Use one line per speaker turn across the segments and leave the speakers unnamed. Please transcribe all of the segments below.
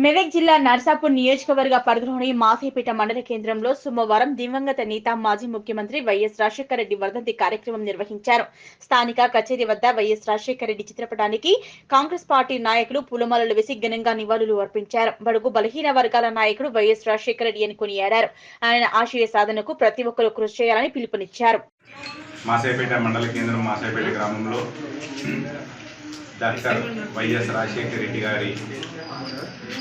మెదక్ జిల్లా నర్సాపూర్ నియోజకవర్గ పరిధిలోని మాసేపేట మండల కేంద్రంలో సోమవారం దివంగత నేత మాజీ ముఖ్యమంత్రి వైఎస్ రాజశేఖర రెడ్డి వర్ధంతి కార్యక్రమం నిర్వహించారు. స్థానిక కచేరీ వద్ద వైఎస్ రాజశేఖర రెడ్డి చిత్రపటానికి కాంగ్రెస్ పార్టీ నాయకులు పూలమాలలు వేసి ఘనంగా నివాళులు అర్పించారు. బడుగు బలహీన వర్గాల నాయకుడు వైఎస్ రాజశేఖర రెడ్డి అని కొనియాడారు. ఆయన ఆశయ సాధనకు ప్రతి ఒక్కరూ కృషి చేయాలని పిలుపునిచ్చారు.
మాసేపేట మండల కేంద్రం మాసేపేట గ్రామంలో డాక్టర్ వైఎస్ రాజశేఖర రెడ్డి గారి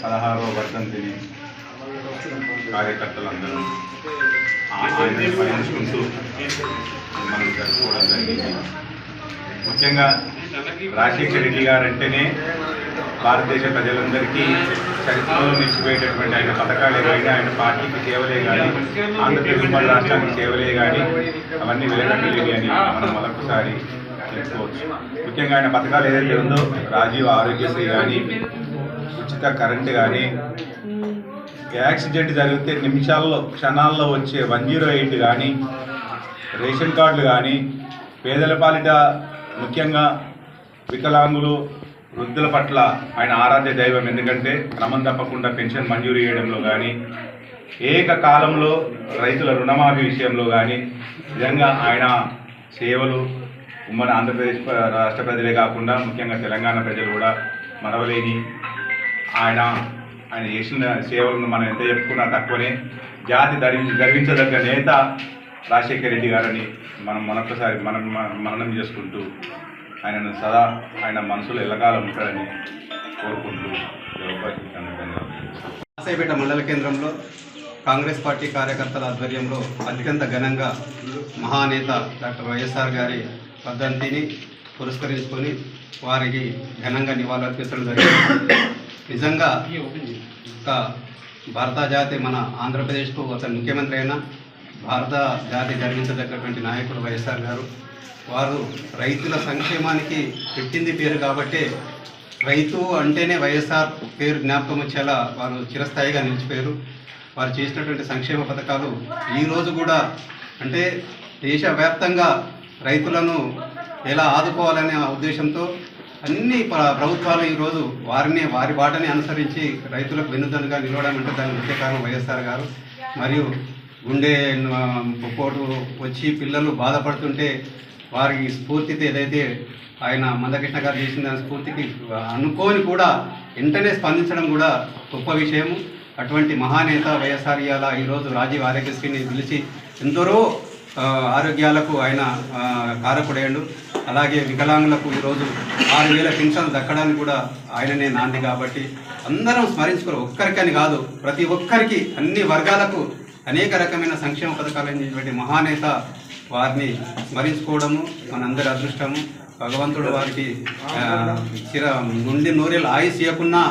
16వ వర్ధంతిని కార్యకర్తలందరూ ఆయనని స్మరించుకుంటూ మనం జరుపుకోవడం జరిగింది. ముఖ్యంగా రాజశేఖర రెడ్డి గారు అంటేనే భారతదేశ ప్రజలందరికీ చరిత్రలో నిలిచిపోయేటటువంటి ఆయన పథకాలే కానీ, ఆయన పార్టీకి సేవలే కానీ, ఆంధ్రప్రదేశ్ రాష్ట్రానికి సేవలే కానీ అవన్నీ వెలగట్టలేని అని మనం మరొకసారి చెప్పుకోవచ్చు. ముఖ్యంగా ఆయన పథకాలు ఏదైతే ఉందో రాజీవ్ ఆరోగ్యశ్రీ కానీ, ఉచిత కరెంటు కానీ, యాక్సిడెంట్ జరిగితే నిమిషాల్లో క్షణాల్లో వచ్చే 108 కానీ, రేషన్ కార్డులు కానీ, పేదల పాలిట ముఖ్యంగా వికలాంగులు వృద్ధుల పట్ల ఆయన ఆరాధ్య దైవం. ఎందుకంటే క్రమం తప్పకుండా పెన్షన్ మంజూరు చేయడంలో కానీ, ఏకకాలంలో రైతుల రుణమాఫీ విషయంలో కానీ నిజంగా ఆయన సేవలు ఉమ్మడి ఆంధ్రప్రదేశ్ రాష్ట్ర ప్రజలే కాకుండా ముఖ్యంగా తెలంగాణ ప్రజలు కూడా మరవలేని ఆయన చేసిన సేవలను మనం ఎంత చెప్పుకున్నా తక్కువనే. జాతి గర్వించదగ్గ నేత రాజశేఖర రెడ్డి గారని మనం మరొకసారి మననం చేసుకుంటూ ఆయనను సదా ఆయన మనసులో ఎల్లకాలం ఉంటాడని కోరుకుంటూ
మాసేపేట మండల కేంద్రంలో కాంగ్రెస్ పార్టీ కార్యకర్తల ఆధ్వర్యంలో అత్యంత ఘనంగా మహానేత డాక్టర్ వైఎస్ఆర్ గారి వర్ధంతిని పురస్కరించుకొని వారికి ఘనంగా నివాళులర్పించడం జరిగింది. నిజంగా ఒక భారత జాతి మన ఆంధ్రప్రదేశ్కు అతను ముఖ్యమంత్రి అయిన భారత జాతి గర్వించదగ్గటువంటి నాయకుడు వైఎస్ఆర్ గారు. వారు రైతుల సంక్షేమానికి పెట్టింది పేరు కాబట్టే రైతు అంటేనే వైఎస్ఆర్ పేరు జ్ఞాపకం వచ్చేలా వారు చిరస్థాయిగా నిలిచిపోయారు. వారు చేసినటువంటి సంక్షేమ పథకాలు ఈరోజు కూడా అంటే దేశవ్యాప్తంగా రైతులను ఎలా ఆదుకోవాలనే ఉద్దేశంతో అన్ని ప్రభుత్వాలు ఈరోజు వారి బాటని అనుసరించి రైతులకు వెన్నుదన్నుగా నిలవడామంటే దానికి ముఖ్య కారణం వైఎస్ఆర్ గారు. మరియు గుండె పోటు వచ్చి పిల్లలు బాధపడుతుంటే వారికి స్ఫూర్తితో ఏదైతే ఆయన మందకృష్ణ గారు చేసిన దాని స్ఫూర్తికి అనుకోని కూడా వెంటనే స్పందించడం కూడా గొప్ప విషయము. అటువంటి మహానేత వైఎస్ఆర్ ఇయాల ఈరోజు రాజీవ్ ఆరోగ్యశ్రీని పిలిచి ఎందరో ఆరోగ్యాలకు ఆయన కారకుడేయండు. అలాగే వికలాంగులకు ఈరోజు 6,000 పెన్షన్లు దక్కడానికి కూడా ఆయననే నాంది. కాబట్టి అందరం స్మరించుకోరు, ఒక్కరికని కాదు ప్రతి ఒక్కరికి అన్ని వర్గాలకు అనేక రకమైన సంక్షేమ పథకాలు అందించినటువంటి మహానేత వారిని స్మరించుకోవడము మనందరి అదృష్టము. భగవంతుడు వారికి నుండి నూరేళ్ళు ఆయుష్ ఇవ్వకున్నా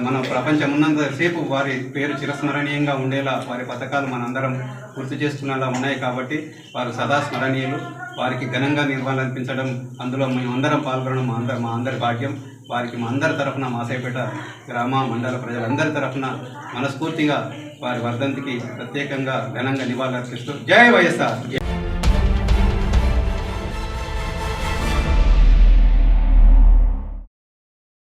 మన ప్రపంచం ఉన్నంతసేపు వారి పేరు చిరస్మరణీయంగా ఉండేలా వారి పథకాలు మనందరం గుర్తు చేసుకునేలా ఉన్నాయి. కాబట్టి వారు సదా స్మరణీయులు. వారికి ఘనంగా నివాళులర్పించడం, అందులో మేమందరం పాల్గొనడం మా అందరి భాగ్యం. వారికి మా అందరి తరఫున మాసేపేట గ్రామ మండల ప్రజలందరి తరఫున మనస్ఫూర్తిగా వారి వర్ధంతికి ప్రత్యేకంగా ఘనంగా నివాళులర్పిస్తూ జై వైఎస్ఆర్.